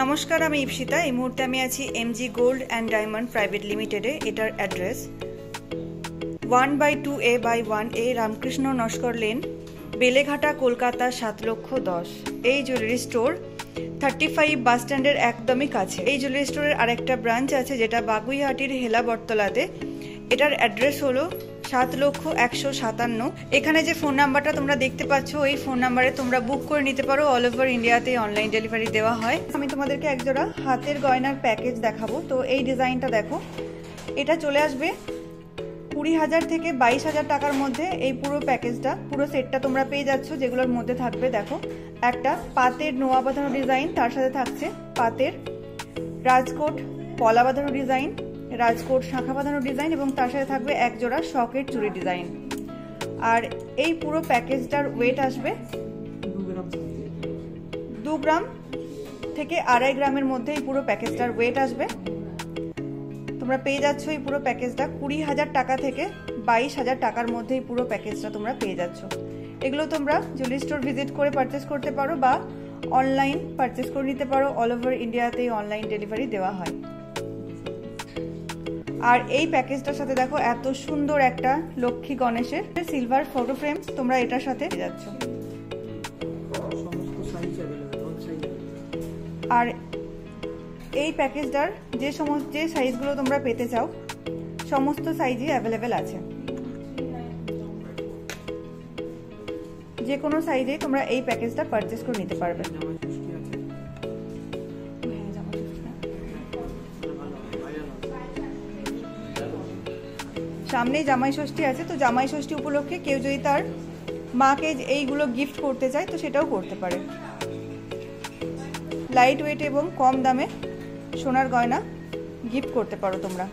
নমস্কার, আমি ইপসিতা। এই মুহূর্তে আমি আছি MG gold and diamond private লিমিটেডে। এটার address 1/2A/1A Ramakrishna Naskar lane, Beleghata, Kolkata 7,10,000। এই জুয়েলারি স্টোর 35 বাস স্ট্যান্ডের একদমই কাছে। এই জুয়েলারি স্টোরের আরেকটা ব্রাঞ্চ আছে যেটা বাগুইহাটির হেলা বটতলাতে। এটার অ্যাড্রেস হলো 7,01,57। এখানে যে ফোন নাম্বারটা তোমরা দেখতে পাচ্ছ, এই ফোন নাম্বারে তোমরা বুক করে নিতে পারো। অল ওভার ইন্ডিয়াতে অনলাইন ডেলিভারি দেওয়া হয়। আমি তোমাদেরকে একজোড়া হাতের গয়নার প্যাকেজ দেখাবো। তো এই ডিজাইনটা দেখো, এটা চলে আসবে 20,000 থেকে 22,000 টাকার মধ্যে। এই পুরো প্যাকেজটা, পুরো সেটটা তোমরা পেয়ে যাচ্ছ, যেগুলোর মধ্যে থাকবে দেখো একটা পাতের নোয়া বাঁধানো ডিজাইন, তার সাথে থাকছে পাতের রাজকোট পলা বাঁধানো ডিজাইন, রাজকোট শাঁখা বাঁধানো ডিজাইন, এবং তার সাথে থাকবে এক জোড়া শকেট চুড়ি ডিজাইন। আর এই পুরো প্যাকেজটার ওয়েট আসবে 2 গ্রাম থেকে 2.5 গ্রামের মধ্যে। এই পুরো প্যাকেজটার ওয়েট আসবে। তোমরা পেয়ে যাচ্ছ এই পুরো প্যাকেজটা 20,000 টাকা থেকে 22,000 টাকার মধ্যে। এই পুরো প্যাকেজটা তোমরা পেয়ে যাচ্ছ। এগুলো তোমরা জুয়েলারি স্টোর ভিজিট করে পারচেস করতে পারো বা অনলাইন পারচেস করে নিতে পারো। অল ওভার ইন্ডিয়াতে অনলাইন ডেলিভারি দেওয়া হয়। আর এই প্যাকেজটার সাথে দেখো এত সুন্দর একটা লক্ষ্মী গণেশের সিলভার ফটো ফ্রেম তোমরা এটার সাথে পেয়ে যাচ্ছ। আর এই প্যাকেজটার যে সাইজগুলো তোমরা পেতে চাও, সমস্ত সাইজই অ্যাভেলেবেল আছে। যে কোনো সাইজেই তোমরা এই প্যাকেজটা পারচেস করে নিতে পারবে। সামনেই জামাই ষষ্ঠী আছে, তো জামাই ষষ্ঠী উপলক্ষে কেউ যদি তার মাকে এইগুলো গিফট করতে চায় তো সেটাও করতে পারে। লাইট ওয়েট এবং কম দামে সোনার গয়না গিফট করতে পারো তোমরা।